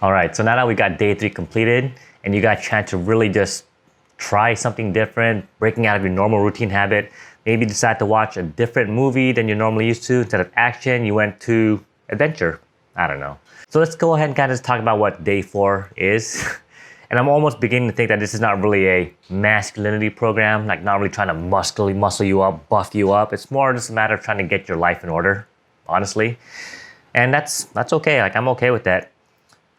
All right, so now that we got day 3 completed and you got a chance to really just try something different, breaking out of your normal routine habit, maybe decide to watch a different movie than you're normally used to. Instead of action, you went to adventure. I don't know. So let's go ahead and kind of talk about what day 4 is. And I'm almost beginning to think that this is not really a masculinity program, like not really trying to muscle you up, buff you up. It's more just a matter of trying to get your life in order, honestly. And that's okay. Like, I'm okay with that.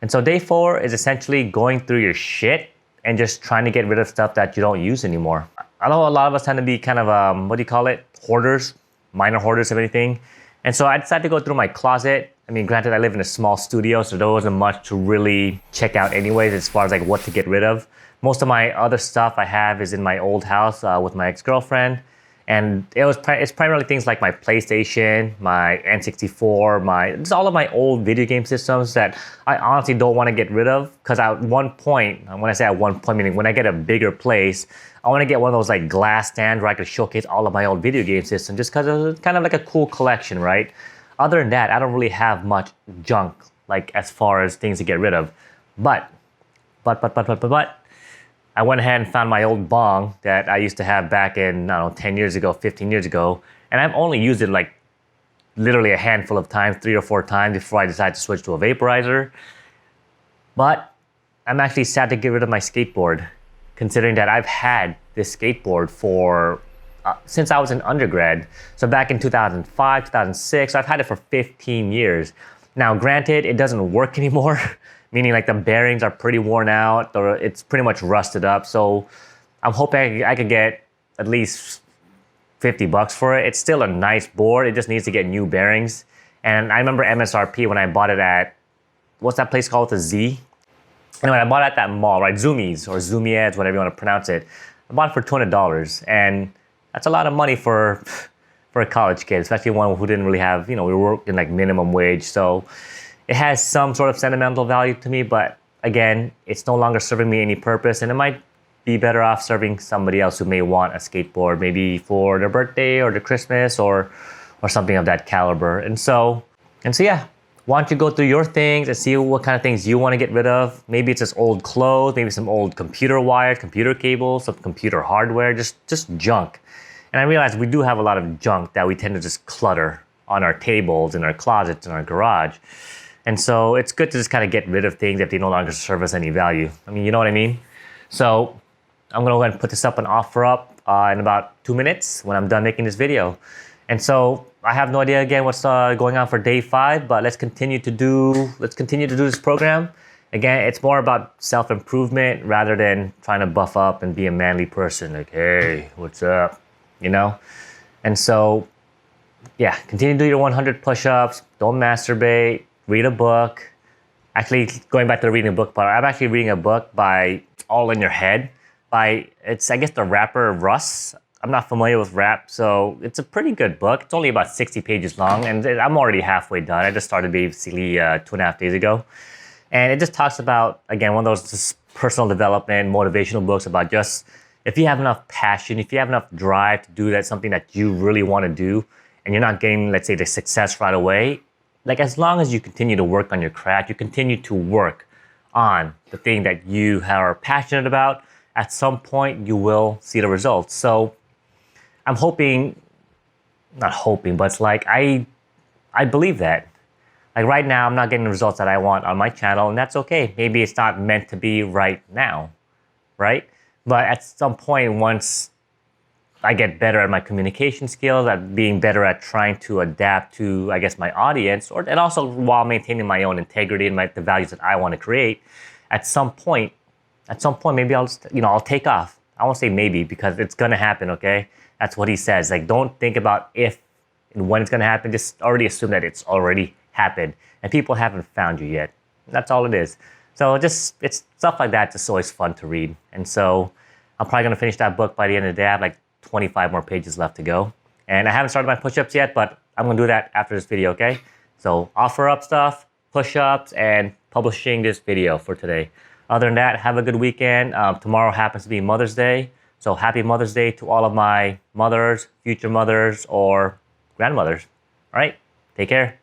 And so day 4 is essentially going through your shit and just trying to get rid of stuff that you don't use anymore. I know a lot of us tend to be kind of, what do you call it? Hoarders, minor hoarders of anything. And so I decided to go through my closet. I mean, granted, I live in a small studio, so there wasn't much to really check out anyways as far as like what to get rid of. Most of my other stuff I have is in my old house with my ex-girlfriend. And it's primarily things like my PlayStation, my N64, just all of my old video game systems that I honestly don't want to get rid of. Because at one point, when I say at one point, meaning when I get a bigger place, I want to get one of those like glass stands where I could showcase all of my old video game systems just because it's kind of like a cool collection, right? Other than that, I don't really have much junk like as far as things to get rid of. But I went ahead and found my old bong that I used to have back in, I don't know, 10 years ago, 15 years ago. And I've only used it like literally a handful of times, 3 or 4 times before I decided to switch to a vaporizer. But I'm actually sad to get rid of my skateboard, considering that I've had this skateboard for since I was an undergrad. So back in 2005, 2006, I've had it for 15 years. Now, granted, it doesn't work anymore. Meaning like the bearings are pretty worn out or it's pretty much rusted up. So I'm hoping I could get at least $50 for it. It's still a nice board. It just needs to get new bearings. And I remember MSRP when I bought it at, what's that place called? The Z? Anyway, I bought it at that mall, right? Zoomies or Zoomieds, whatever you want to pronounce it. I bought it for $200. And that's a lot of money for a college kid, especially one who didn't really have, we were working like minimum wage. So it has some sort of sentimental value to me, but again, it's no longer serving me any purpose, and it might be better off serving somebody else who may want a skateboard, maybe for their birthday or their Christmas or something of that caliber. And so yeah, why don't you go through your things and see what kind of things you want to get rid of? Maybe it's just old clothes, maybe some old computer wires, computer cables, some computer hardware, just junk. And I realize we do have a lot of junk that we tend to just clutter on our tables, in our closets, in our garage. And so it's good to just kind of get rid of things if they no longer serve us any value. I mean, you know what I mean? So I'm going to go ahead and put this up and offer up in about 2 minutes when I'm done making this video. And so I have no idea again what's going on for day 5, but let's continue to do this program. Again, it's more about self-improvement rather than trying to buff up and be a manly person. Like, hey, what's up? And so, yeah, continue to do your 100 push-ups. Don't masturbate. Read a book. Actually, going back to the reading a book part, I'm actually reading a book by All in Your Head it's I guess the rapper Russ. I'm not familiar with rap, so it's a pretty good book. It's only about 60 pages long, and I'm already halfway done. I just started basically 2.5 days ago. And it just talks about, again, one of those just personal development, motivational books about just if you have enough passion, if you have enough drive to do something that you really want to do, and you're not getting, let's say, the success right away, like as long as you continue to work on your craft, you continue to work on the thing that you are passionate about, at some point you will see the results. So I'm not hoping, but it's like I believe that. Like right now, I'm not getting the results that I want on my channel, and that's okay. Maybe it's not meant to be right now, right? But at some point, once I get better at my communication skills, at being better at trying to adapt to, I guess, my audience, and also while maintaining my own integrity and the values that I want to create. At some point, maybe I'll take off. I won't say maybe because it's gonna happen. Okay, that's what he says. Like, don't think about if and when it's gonna happen. Just already assume that it's already happened, and people haven't found you yet. That's all it is. So it's stuff like that. Just always fun to read, and so I'm probably gonna finish that book by the end of the day. I have like 25 more pages left to go. And I haven't started my push-ups yet, but I'm gonna do that after this video, okay? So offer up stuff, push-ups, and publishing this video for today. Other than that, have a good weekend. Tomorrow happens to be Mother's Day. So happy Mother's Day to all of my mothers, future mothers, or grandmothers. All right, take care.